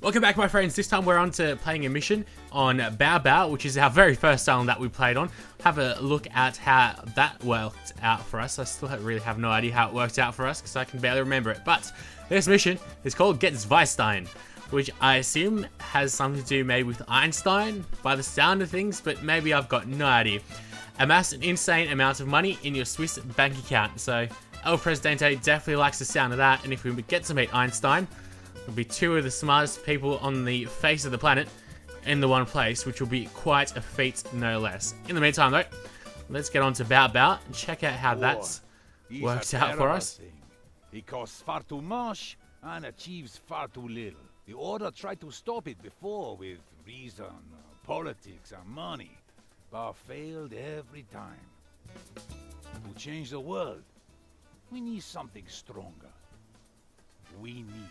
Welcome back, my friends. This time we're on to playing a mission on Bao Bao, which is our very first island that we played on. Have a look at how that worked out for us. I still really have no idea how it worked out for us because I can barely remember it. But this mission is called Get Zweistein, which I assume has something to do maybe with Einstein by the sound of things, but maybe I've got no idea. Amass an insane amount of money in your Swiss bank account. So El Presidente definitely likes the sound of that, and if we get to meet Einstein, we'll be two of the smartest people on the face of the planet in the one place, which will be quite a feat, no less. In the meantime, though, let's get on to Bao Bao and check out how that's worked out for us. He costs far too much and achieves far too little. The order tried to stop it before with reason, politics, and money, but failed every time. To change the world, we need something stronger. We need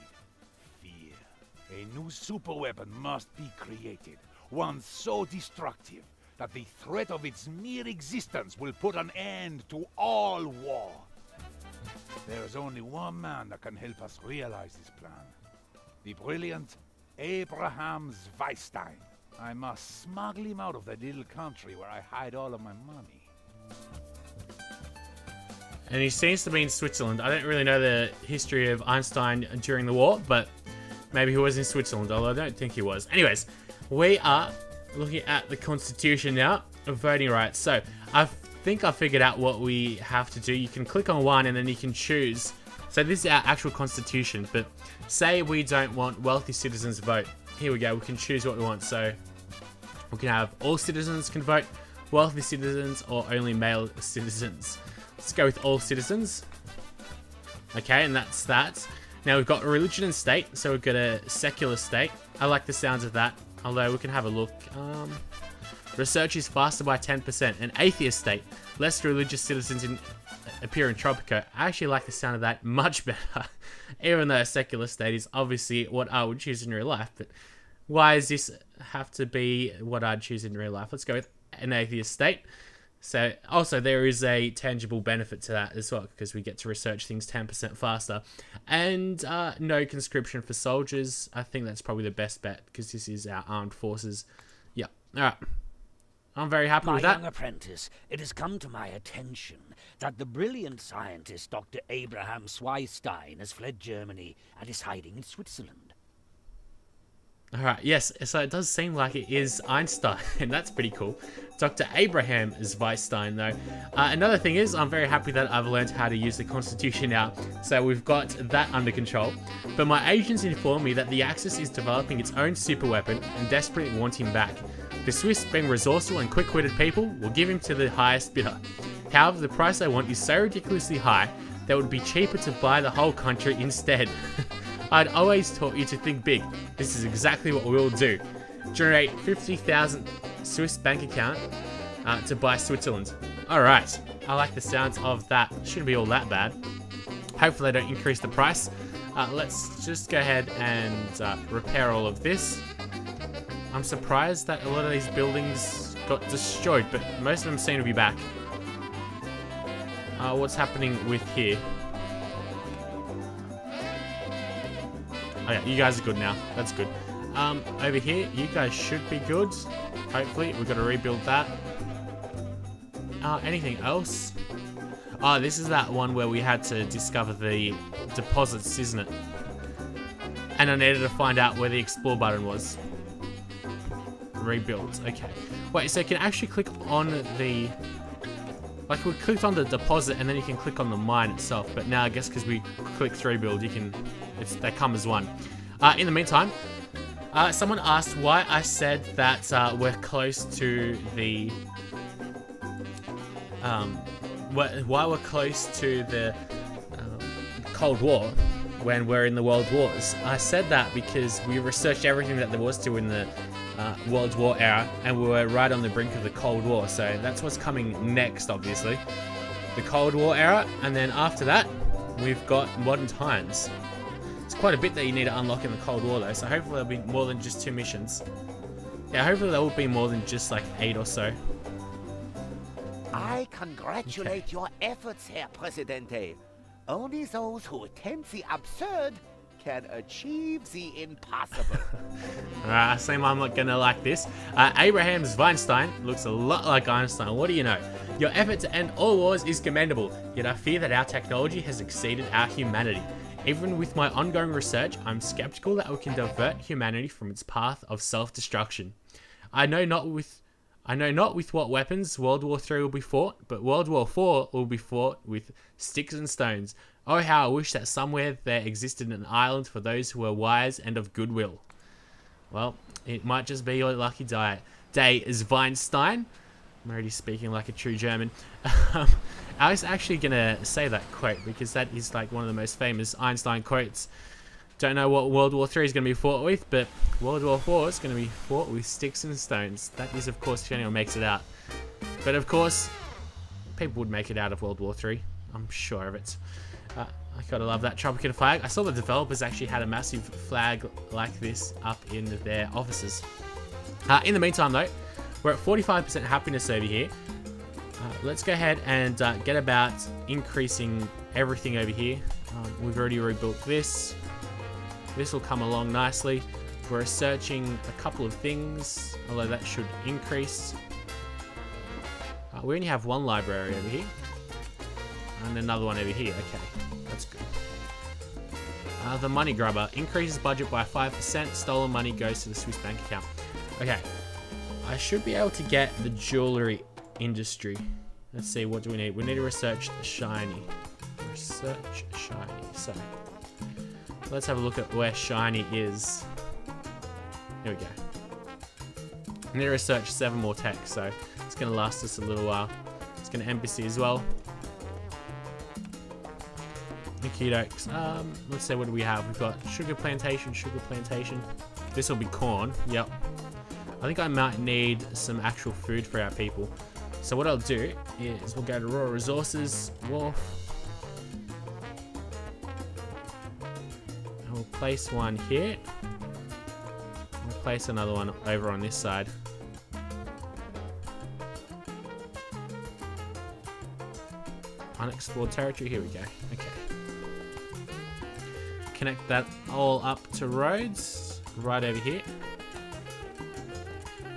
fear. A new superweapon must be created, one so destructive that the threat of its mere existence will put an end to all war. There is only one man that can help us realize this plan. The brilliant Abraham Zweistein. I must smuggle him out of the little country where I hide all of my money. And he seems to be in Switzerland. I don't really know the history of Einstein during the war, but maybe he was in Switzerland, although I don't think he was. Anyways, we are looking at the Constitution now of voting rights. So I think I figured out what we have to do. You can click on one and then you can choose. So this is our actual Constitution, but say we don't want wealthy citizens to vote. Here we go, we can choose what we want. So we can have all citizens can vote, wealthy citizens, or only male citizens. Let's go with all citizens. Okay, and that's that. Now we've got religion and state, so we've got a secular state. I like the sounds of that, although we can have a look. Research is faster by 10%. An atheist state, less religious citizens appear in Tropico. I actually like the sound of that much better, even though a secular state is obviously what I would choose in real life. But why does this have to be what I'd choose in real life? Let's go with an atheist state. So also there is a tangible benefit to that as well, because we get to research things 10% faster. And no conscription for soldiers. I think that's probably the best bet, because this is our armed forces. Yeah, alright. I'm very happy with that. My young apprentice, it has come to my attention that the brilliant scientist Dr. Abraham Zweistein has fled Germany and is hiding in Switzerland. Alright, yes, so it does seem like it is Einstein, and that's pretty cool. Dr. Abraham Zweistein, though. Another thing is, I'm very happy that I've learned how to use the Constitution now, so we've got that under control. But my agents inform me that the Axis is developing its own super weapon and desperately want him back. The Swiss, being resourceful and quick-witted people, will give him to the highest bidder. However, the price they want is so ridiculously high that it would be cheaper to buy the whole country instead. I'd always taught you to think big. This is exactly what we'll do. Generate 50,000 Swiss bank account to buy Switzerland. Alright, I like the sounds of that. Shouldn't be all that bad. Hopefully they don't increase the price. Let's just go ahead and repair all of this. I'm surprised that a lot of these buildings got destroyed, but most of them seem to be back. What's happening with here? Oh yeah, you guys are good now. That's good. Over here, you guys should be good. Hopefully, we've got to rebuild that. Anything else? Oh, this is that one where we had to discover the deposits, isn't it? And I needed to find out where the explore button was. Rebuild. Okay. Wait, so you can actually click on the... Like, we clicked on the deposit and then you can click on the mine itself. But now, I guess because we clicked rebuild, you can... they come as one. In the meantime, someone asked why I said that we're close to the... why we're close to the Cold War when we're in the World Wars. I said that because we researched everything that there was to in the World War era, and we were right on the brink of the Cold War, so that's what's coming next, obviously. The Cold War era, and then after that, we've got modern times. It's quite a bit that you need to unlock in the Cold War, though, so hopefully there'll be more than just 2 missions. Yeah, hopefully there will be more than just like 8 or so. I congratulate your efforts, Herr Presidente. Only those who attempt the absurd can achieve the impossible. Alright, I seem I'm not gonna like this. Abraham Zweistein looks a lot like Einstein. What do you know? Your effort to end all wars is commendable, yet I fear that our technology has exceeded our humanity. Even with my ongoing research, I'm skeptical that we can divert humanity from its path of self-destruction. I know not with what weapons World War III will be fought, but World War IV will be fought with sticks and stones. Oh, how I wish that somewhere there existed an island for those who are wise and of goodwill. Well, it might just be your lucky day, Zweistein. I'm already speaking like a true German. I was actually going to say that quote because that is like one of the most famous Einstein quotes. Don't know what World War III is going to be fought with, but World War IV is going to be fought with sticks and stones. That is, of course, if anyone makes it out. But, of course, people would make it out of World War III. I'm sure of it. I gotta love that Tropican flag. I saw the developers actually had a massive flag like this up in their offices. In the meantime, though, we're at 45% happiness over here. Let's go ahead and get about increasing everything over here. We've already rebuilt this. This will come along nicely. We're researching a couple of things, although that should increase. We only have one library over here. And another one over here. Okay, that's good. The money grubber increases budget by 5%. Stolen money goes to the Swiss bank account. Okay, I should be able to get the jewelry industry. Let's see, what do we need? We need to research the shiny. Research shiny. So let's have a look at where shiny is. Here we go. I need to research 7 more tech, so it's going to last us a little while. It's going to embassy as well. Okie dokes. Let's see, what do we have? We've got sugar plantation, sugar plantation. This will be corn. Yep. I think I might need some actual food for our people. So what I'll do is we'll go to raw resources, wharf. And we'll place one here. We'll place another one over on this side. Unexplored territory. Here we go. Okay. Connect that all up to roads right over here.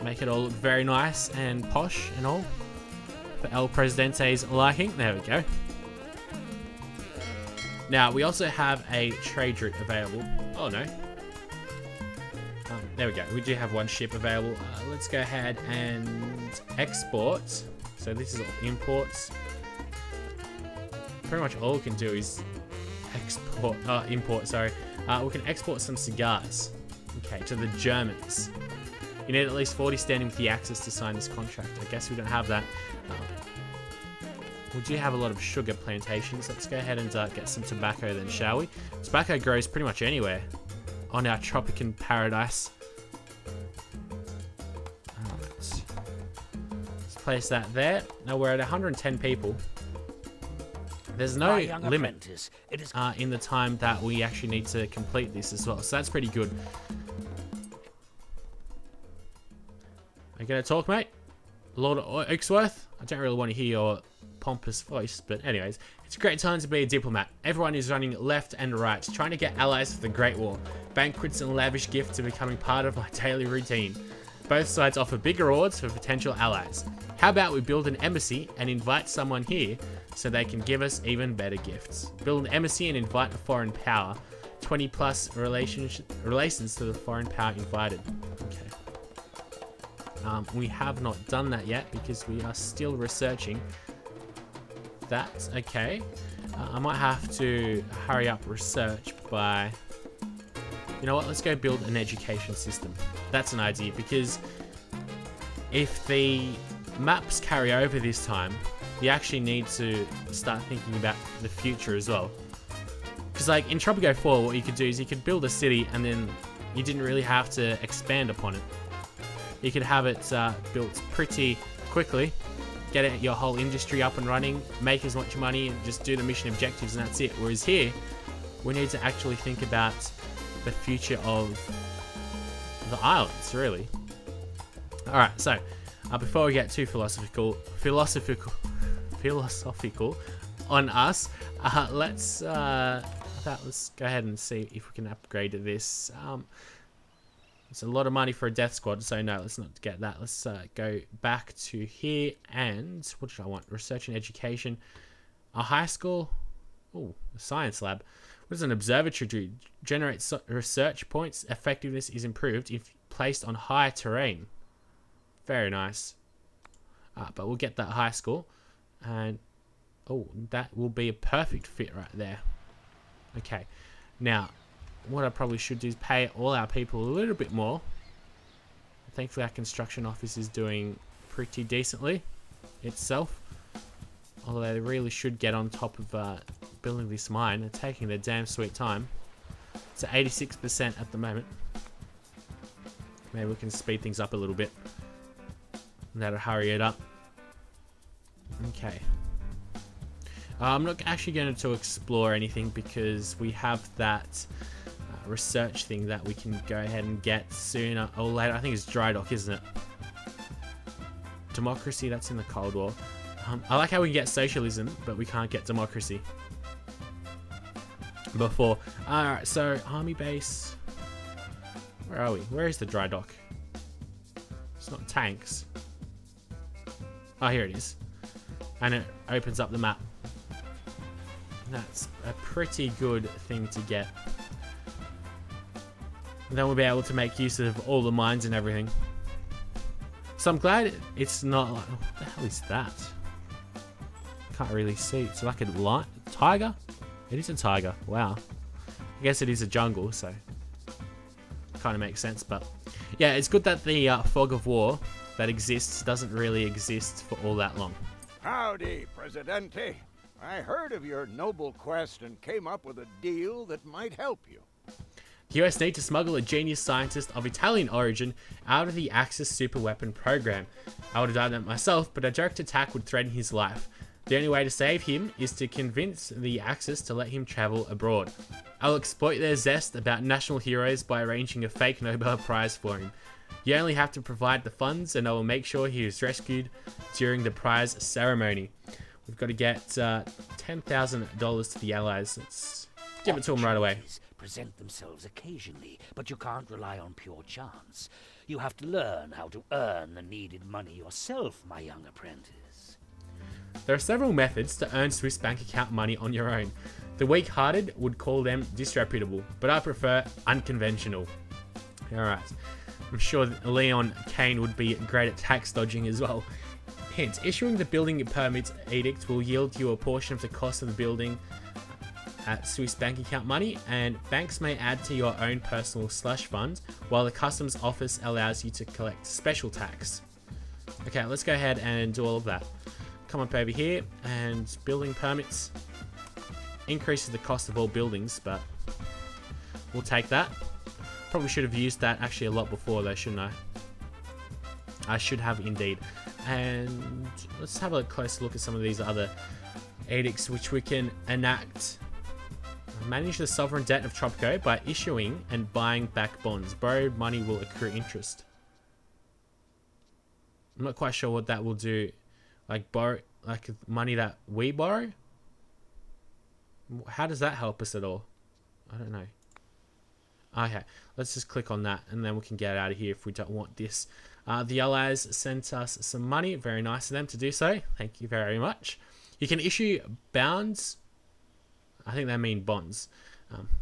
Make it all look very nice and posh and all for El Presidente's liking. There we go. Now we also have a trade route available. Oh no. There we go. We do have one ship available. Let's go ahead and export. So this is all imports. Pretty much all we can do is import, sorry. We can export some cigars, okay, to the Germans. You need at least 40 standing with the access to sign this contract. I guess we don't have that. We do have a lot of sugar plantations. Let's go ahead and get some tobacco then, shall we? Tobacco grows pretty much anywhere on our Tropican paradise. Alright. Let's place that there. Now we're at 110 people. There's no limit in the time that we actually need to complete this as well. So that's pretty good. Are you going to talk, mate? Lord Oaksworth? I don't really want to hear your pompous voice, but anyways. It's a great time to be a diplomat. Everyone is running left and right, trying to get allies for the Great War. Banquets and lavish gifts are becoming part of my daily routine. Both sides offer big rewards for potential allies. How about we build an embassy and invite someone here so they can give us even better gifts. Build an embassy and invite a foreign power. 20 plus relations to the foreign power invited. Okay. We have not done that yet because we are still researching that. Okay. I might have to hurry up research by... You know what? Let's go build an education system. That's an idea because if the maps carry over this time, you actually need to start thinking about the future as well. Because like in Tropico 4, what you could do is you could build a city and then you didn't really have to expand upon it. You could have it built pretty quickly, get your whole industry up and running, make as much money and just do the mission objectives and that's it. Whereas here, we need to actually think about the future of the islands, really. Alright, so before we get too philosophical on us, let's that, let's go ahead and see if we can upgrade to this. It's a lot of money for a death squad, so no, let's not get that. Let's go back to here, and what did I want? Research and education. A high school. Oh, a science lab. What does an observatory do? Generates research points. Effectiveness is improved if placed on higher terrain. Very nice. But we'll get that high school, and oh, that will be a perfect fit right there. Okay, now what I probably should do is pay all our people a little bit more. Thankfully our construction office is doing pretty decently itself, although they really should get on top of building this mine. They're taking their damn sweet time. It's at 86% at the moment. Maybe we can speed things up a little bit, and that'll hurry it up. Okay, I'm not actually going to explore anything because we have that research thing that we can go ahead and get sooner or later. I think it's dry dock, isn't it? Democracy, that's in the Cold War. I like how we can get socialism, but we can't get democracy before. Alright, so army base. Where are we? Where is the dry dock? It's not tanks. Oh, here it is. And it opens up the map. That's a pretty good thing to get. And then we'll be able to make use of all the mines and everything. So I'm glad it's not like... What the hell is that? Can't really see. It's like a lion. Tiger? It is a tiger. Wow. I guess it is a jungle, so... kind of makes sense, but... yeah, it's good that the fog of war that exists doesn't really exist for all that long. Howdy, Presidente. I heard of your noble quest and came up with a deal that might help you. The US need to smuggle a genius scientist of Italian origin out of the Axis superweapon program. I would have done that myself, but a direct attack would threaten his life. The only way to save him is to convince the Axis to let him travel abroad. I'll exploit their zest about national heroes by arranging a fake Nobel Prize for him. You only have to provide the funds and I will make sure he is rescued during the prize ceremony. We've got to get $10,000 to the Allies. Let's give it to them right away. Present themselves occasionally, but you can't rely on pure chance. You have to learn how to earn the needed money yourself, my young apprentice. There are several methods to earn Swiss bank account money on your own. The weak-hearted would call them disreputable, but I prefer unconventional. Alright, I'm sure Leon Kane would be great at tax dodging as well. Hint, issuing the building permit edict will yield you a portion of the cost of the building at Swiss bank account money, and banks may add to your own personal slush fund, while the customs office allows you to collect special tax. Okay, let's go ahead and do all of that. Come up over here, and building permits increases the cost of all buildings, but we'll take that. Probably should have used that actually a lot before though, shouldn't I? I should have indeed. And let's have a closer look at some of these other edicts which we can enact. Manage the sovereign debt of Tropico by issuing and buying back bonds. Borrowed money will accrue interest. I'm not quite sure what that will do. Like borrow, like money that we borrow? How does that help us at all? I don't know. Okay, let's just click on that and then we can get out of here if we don't want this. The Allies sent us some money. Very nice of them to do so. Thank you very much. You can issue bonds. I think they mean bonds.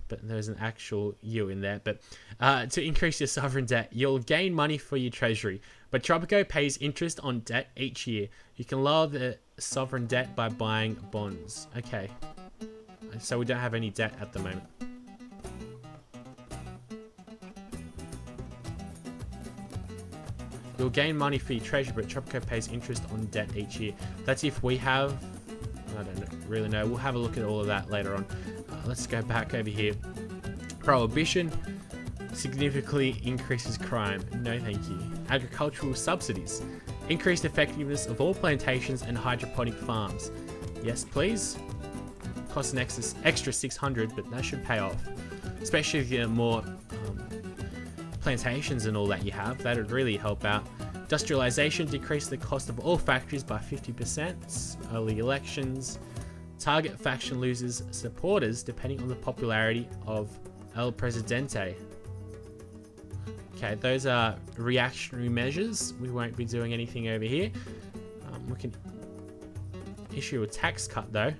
But there's an actual U in there. But to increase your sovereign debt, you'll gain money for your treasury. But Tropico pays interest on debt each year. You can lower the sovereign debt by buying bonds. Okay. So we don't have any debt at the moment. You'll gain money for your treasury, but Tropico pays interest on debt each year. That's if we have... I don't really know. We'll have a look at all of that later on. Let's go back over here. Prohibition significantly increases crime. No thank you. Agricultural subsidies. Increased effectiveness of all plantations and hydroponic farms. Yes, please. Costs an extra 600, but that should pay off. Especially if you have more plantations and all that you have. That would really help out. Industrialization decreased the cost of all factories by 50%. Early elections. Target faction loses supporters depending on the popularity of El Presidente. Okay, those are reactionary measures. We won't be doing anything over here. We can issue a tax cut though.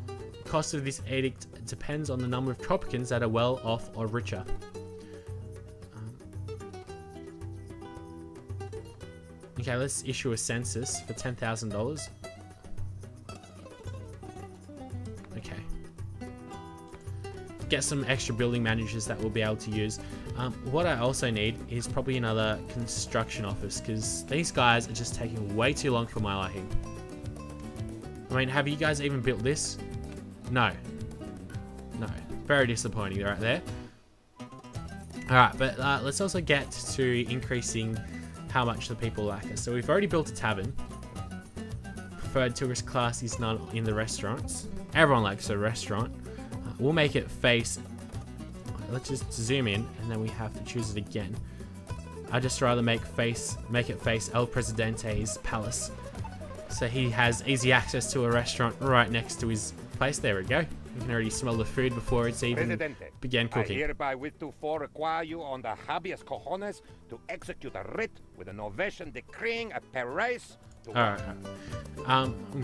The cost of this edict depends on the number of Tropicans that are well off or richer. Okay, let's issue a census for $10,000. Okay. Get some extra building managers that we'll be able to use. What I also need is probably another construction office, because these guys are just taking way too long for my liking. I mean, have you guys even built this? No. No. Very disappointing right there. Alright, but let's also get to increasing how much the people like us. So we've already built a tavern. Preferred tourist class is not in the restaurants. Everyone likes a restaurant. We'll make it face... Let's just zoom in, and then we have to choose it again. I'd just rather make it face El Presidente's palace. So he has easy access to a restaurant right next to his place. There we go. You can already smell the food before it's even began cooking. I hereby with to require you on the habeas cojones to execute a writ with an ovation decreeing a Paris. Alright.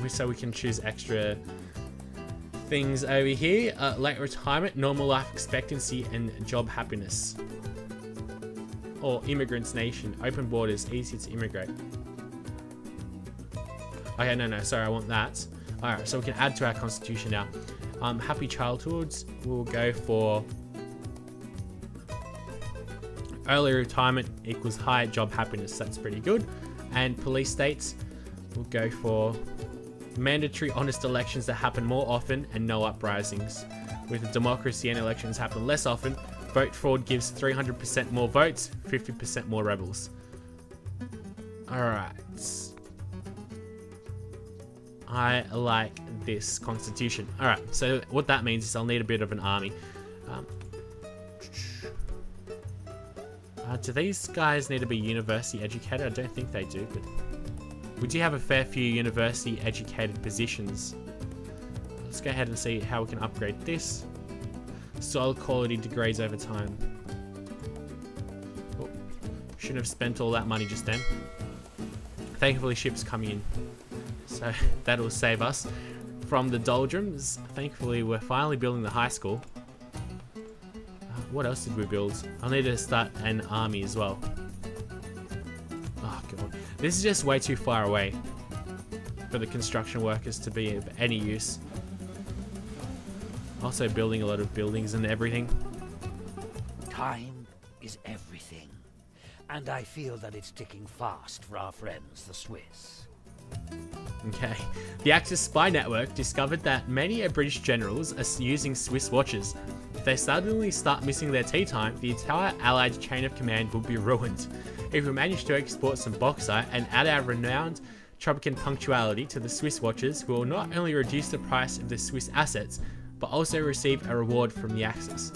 So we can choose extra things over here. Late retirement, normal life expectancy, and job happiness. Or immigrants nation, open borders, easy to immigrate. Okay, no, sorry, I want that. Alright, so we can add to our constitution now. Happy childhoods, we'll go for early retirement equals high job happiness. That's pretty good. And police states, we'll go for mandatory honest elections that happen more often and no uprisings. With a democracy and elections happen less often, vote fraud gives 300% more votes, 50% more rebels. Alright. I like this constitution. Alright, so what that means is I'll need a bit of an army. Do these guys need to be university educated? I don't think they do, but we do have a fair few university educated positions. Let's go ahead and see how we can upgrade this. Soil quality degrades over time. Oh, shouldn't have spent all that money just then. Thankfully ships coming in, so that'll save us from the doldrums. Thankfully we're finally building the high school. What else did we build? I'll need to start an army as well. Oh god, this is just way too far away for the construction workers to be of any use. Also building a lot of buildings and everything. Time is everything, and I feel that it's ticking fast for our friends, the Swiss. Okay. The Axis spy network discovered that many British generals are using Swiss watches. If they suddenly start missing their tea time, the entire Allied chain of command will be ruined. If we manage to export some bauxite and add our renowned Tropican punctuality to the Swiss watches, we will not only reduce the price of the Swiss assets, but also receive a reward from the Axis.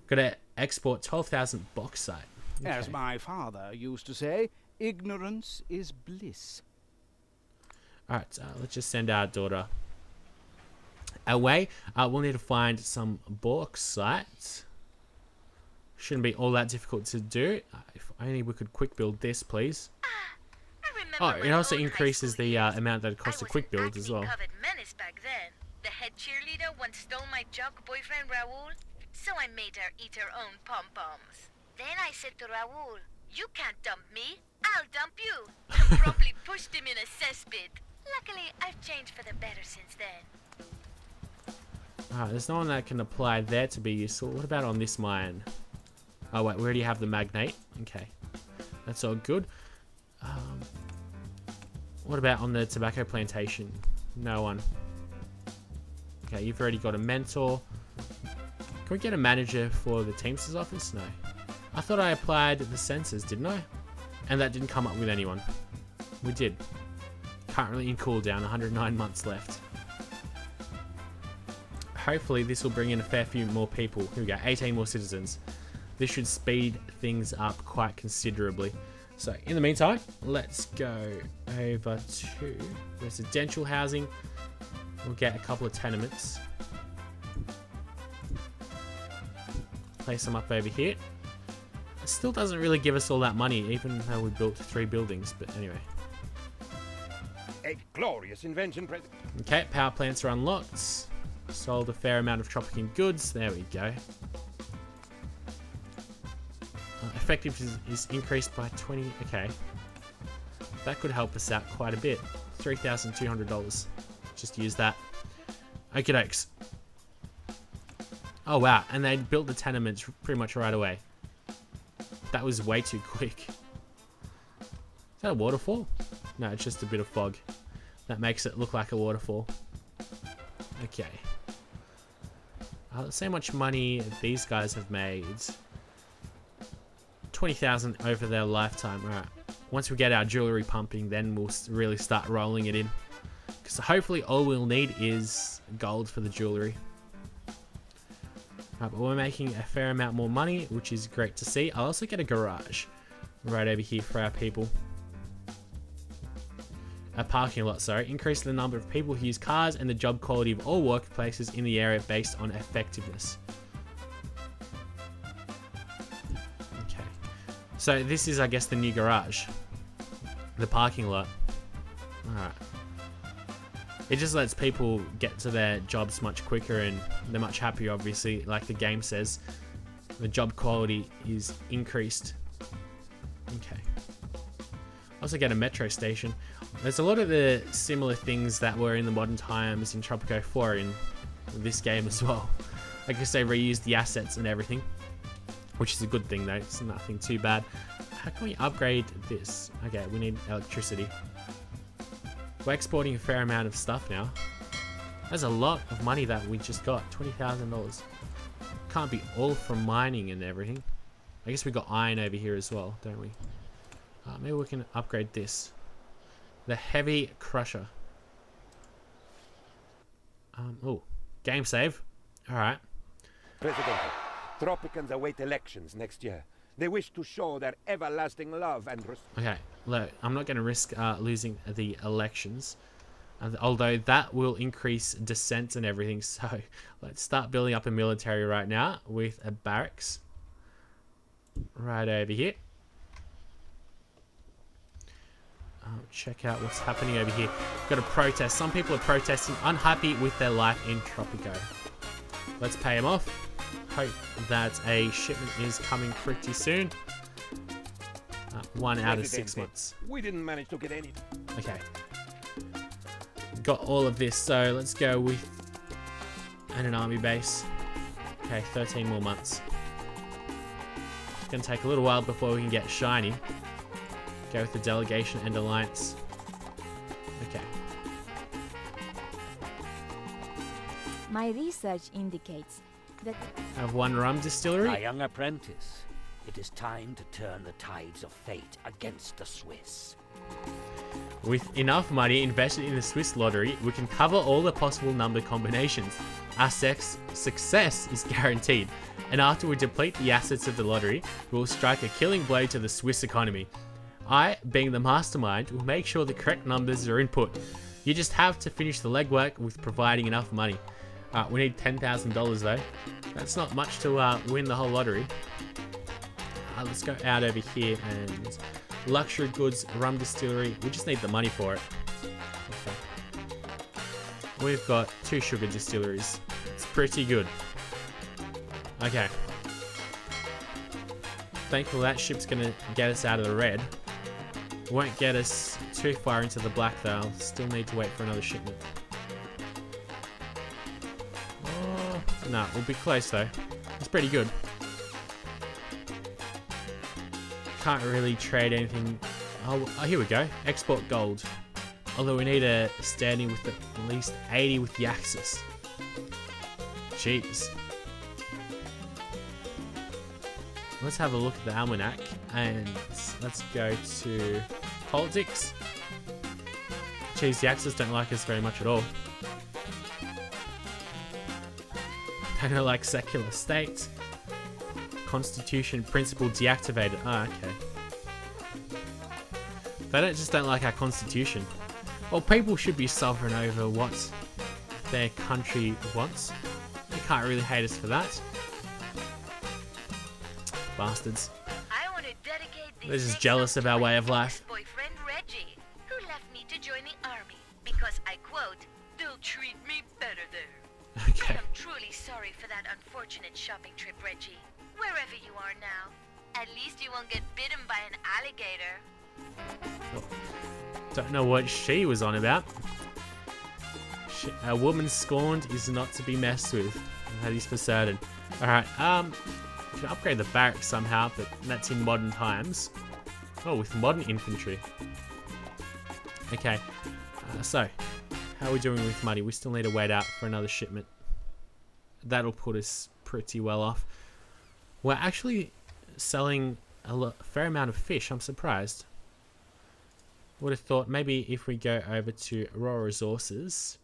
Gotta export 12,000 bauxite. Okay. As my father used to say, ignorance is bliss. Alright, let's just send our daughter away. We'll need to find some bauxite. Shouldn't be all that difficult to do. If only we could quick build this, please. Oh, it also increases the amount that it costs to quick build as well. The head cheerleader once stole my jock boyfriend Raoul, so I made her eat her own pom-poms. Then I said to Raoul, "You can't dump me, I'll dump you," and promptly pushed him in a cesspit. Luckily, I've changed for the better since then. Alright, there's no one that can apply there to be useful. What about on this mine? Oh wait, we already have the magnate. Okay, that's all good. What about on the tobacco plantation? No one. Okay, you've already got a mentor. Can we get a manager for the Teamsters office? No. I thought I applied the census, didn't I? And that didn't come up with anyone. We did. Currently in cooldown, 109 months left. Hopefully this will bring in a fair few more people. Here we go, 18 more citizens. This should speed things up quite considerably. So in the meantime, let's go over to residential housing. We'll get a couple of tenements. Place them up over here. It still doesn't really give us all that money, even though we built 3 buildings, but anyway. A glorious invention, President. Okay, power plants are unlocked. Sold a fair amount of Tropican goods. There we go. Effective is increased by 20. Okay. That could help us out quite a bit. $3,200. Just use that. Okie dokes. Oh wow, and they built the tenements pretty much right away. That was way too quick. Is that a waterfall? No, it's just a bit of fog. That makes it look like a waterfall. Okay. Let's see how much money these guys have made. 20,000 over their lifetime. Alright. Once we get our jewelry pumping, then we'll really start rolling it in. Because hopefully all we'll need is gold for the jewelry. But we're making a fair amount more money, which is great to see. I'll also get a garage right over here for our people. A parking lot, sorry. Increase the number of people who use cars and the job quality of all workplaces in the area based on effectiveness. Okay. So this is, I guess, the new garage. The parking lot. Alright. It just lets people get to their jobs much quicker and they're much happier, obviously. Like the game says, the job quality is increased. Okay. Also get a metro station. There's a lot of the similar things that were in the modern times in Tropico 4 in this game as well. I guess they reused the assets and everything, which is a good thing though. It's nothing too bad. How can we upgrade this? Okay, we need electricity. We're exporting a fair amount of stuff now. That's a lot of money that we just got. $20,000. Can't be all from mining and everything. I guess we got iron over here as well, don't we? Maybe we can upgrade this. The heavy crusher. Oh, game save. Alright. President, Tropicans await elections next year. They wish to show their everlasting love and respect. Okay, look, I'm not going to risk losing the elections. Although that will increase dissent and everything. So let's start building up a military right now with a barracks. Right over here. Check out what's happening over here. We've got a protest. Some people are protesting, unhappy with their life in Tropico. Let's pay them off. Hope that a shipment is coming pretty soon. 1 out of 6 months. We didn't manage to get any. Okay. Got all of this, so let's go with an army base. Okay, 13 more months. It's gonna take a little while before we can get shiny. Go with the delegation and alliance. Okay. My research indicates that I have 1 rum distillery. My young apprentice, it is time to turn the tides of fate against the Swiss. With enough money invested in the Swiss lottery, we can cover all the possible number combinations. Our success is guaranteed, and after we deplete the assets of the lottery, we will strike a killing blow to the Swiss economy. I, being the mastermind, will make sure the correct numbers are input. You just have to finish the legwork with providing enough money. We need $10,000 though. That's not much to win the whole lottery. Let's go out over here and luxury goods, rum distillery. We just need the money for it. Okay. We've got 2 sugar distilleries. It's pretty good. Okay. Thankfully that ship's gonna get us out of the red. Won't get us too far into the black though. I'll still need to wait for another shipment. Oh, no, we'll be close though. It's pretty good. Can't really trade anything. Oh, here we go. Export gold. Although we need a standing with at least 80 with the Axis. Jeez. Let's have a look at the almanac and let's go to politics. Jeez, the Axis don't like us very much at all. They don't like secular states. Constitution principle deactivated. Ah, okay. They just don't like our constitution. Well, people should be sovereign over what their country wants. They can't really hate us for that. Bastards. I want to dedicate They're just next jealous song of to our my way of life. ex-boyfriend Reggie, who left me to join the army because I quote, "They'll treat me better there." Okay. I am truly sorry for that unfortunate shopping trip, Reggie. Wherever you are now, at least you won't get bitten by an alligator. Don't know what she was on about. A woman scorned is not to be messed with. That is for certain. Alright, we can upgrade the barracks somehow, but that's in modern times. Oh, with modern infantry. Okay, so, how are we doing with money? We still need to wait out for another shipment. That'll put us pretty well off. We're actually selling a fair amount of fish, I'm surprised. Would have thought maybe if we go over to raw resources,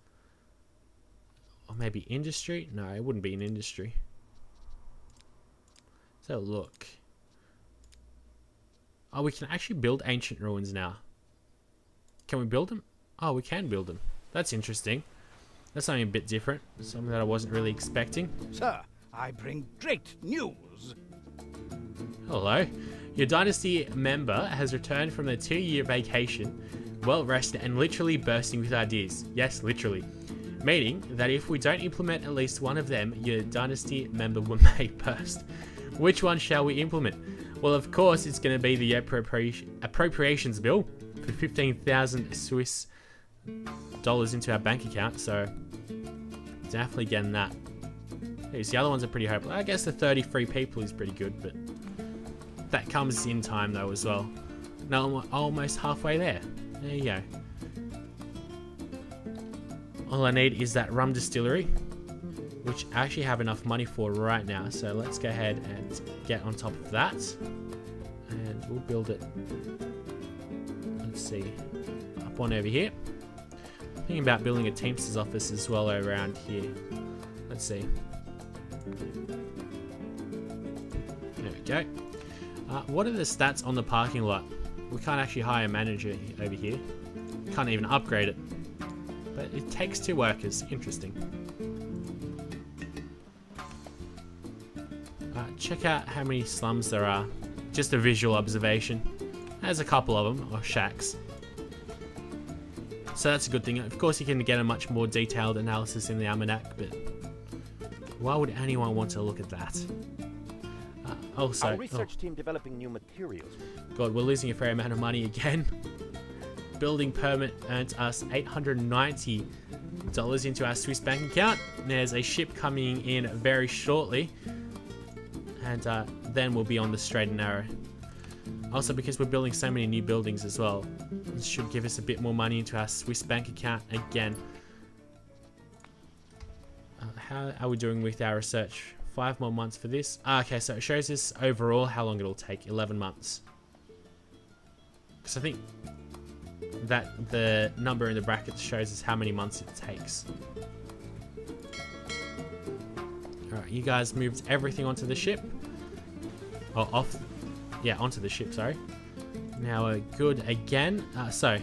or maybe industry? No, it wouldn't be an industry. So look. Oh, we can actually build ancient ruins now. Can we build them? Oh, we can build them. That's interesting. That's something a bit different. Something that I wasn't really expecting. Sir, I bring great news. Hello. Your dynasty member has returned from their 2-year vacation, well rested and literally bursting with ideas. Yes, literally. Meaning that if we don't implement at least one of them, your dynasty member may burst. Which one shall we implement? Well, of course, it's going to be the appropriations bill for 15,000 Swiss dollars into our bank account, so definitely getting that. The other ones are pretty hopeless. I guess the 33 people is pretty good, but that comes in time though as well. Now I'm almost halfway there. There you go. All I need is that rum distillery, which I actually have enough money for right now. So let's go ahead and get on top of that, and we'll build it. Let's see, up on over here. Thinking about building a Teamsters office as well around here. Let's see. There we go. What are the stats on the parking lot? We can't actually hire a manager over here. Can't even upgrade it. But it takes 2 workers. Interesting. Check out how many slums there are. Just a visual observation. There's a couple of them, or shacks. So that's a good thing. Of course you can get a much more detailed analysis in the almanac, but why would anyone want to look at that? Also, our research team developing new materials. God, we're losing a fair amount of money again. Building permit earned us $890 into our Swiss bank account. There's a ship coming in very shortly, and then we'll be on the straight and narrow. Also, because we're building so many new buildings as well, this should give us a bit more money into our Swiss bank account again. How are we doing with our research? 5 more months for this. Okay, so it shows us overall how long it'll take. 11 months. Because I think that the number in the brackets shows us how many months it takes. Alright, you guys moved everything onto the ship. Oh, off. Yeah, onto the ship, sorry. Now we're good again. So,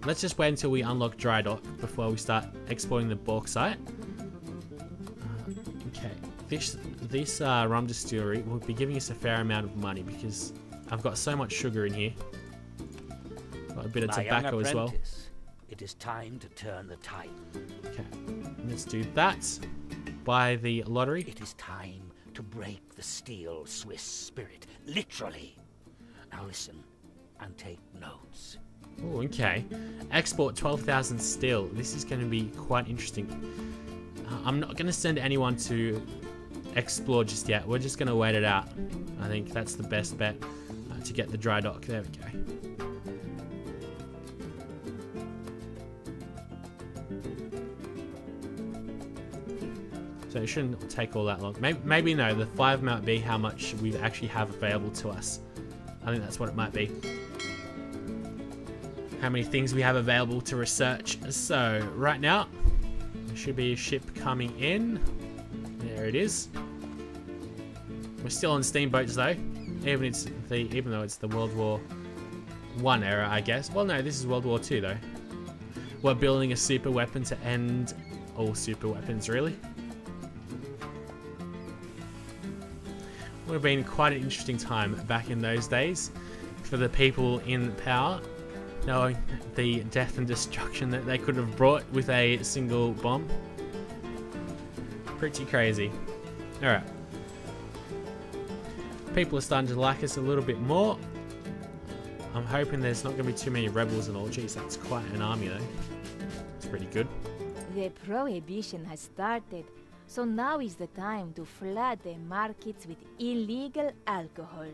let's just wait until we unlock dry dock before we start exploring the bauxite. Okay, this rum distillery will be giving us a fair amount of money because I've got so much sugar in here. Got a bit of tobacco as well. It is time to turn the tide. Okay, let's do that. Buy the lottery. It is time to break the steel Swiss spirit, literally. Now listen and take notes. Oh, okay. Export 12,000 steel. This is going to be quite interesting. I'm not going to send anyone to explore just yet. We're just going to wait it out. I think that's the best bet to get the dry dock. There we go. So it shouldn't take all that long. Maybe no, the 5 might be how much we actually have available to us. I think that's what it might be. How many things we have available to research. So right now, there should be a ship coming in. There it is. We're still on steamboats though, even though it's the World War one era, I guess. Well, no, this is World War II, though. We're building a super weapon to end all super weapons, really. Would have been quite an interesting time back in those days for the people in power, knowing the death and destruction that they could have brought with a single bomb. Pretty crazy. Alright. People are starting to like us a little bit more. I'm hoping there's not going to be too many rebels and all. Jeez, that's quite an army though. It's pretty good. The prohibition has started, so now is the time to flood the markets with illegal alcohol.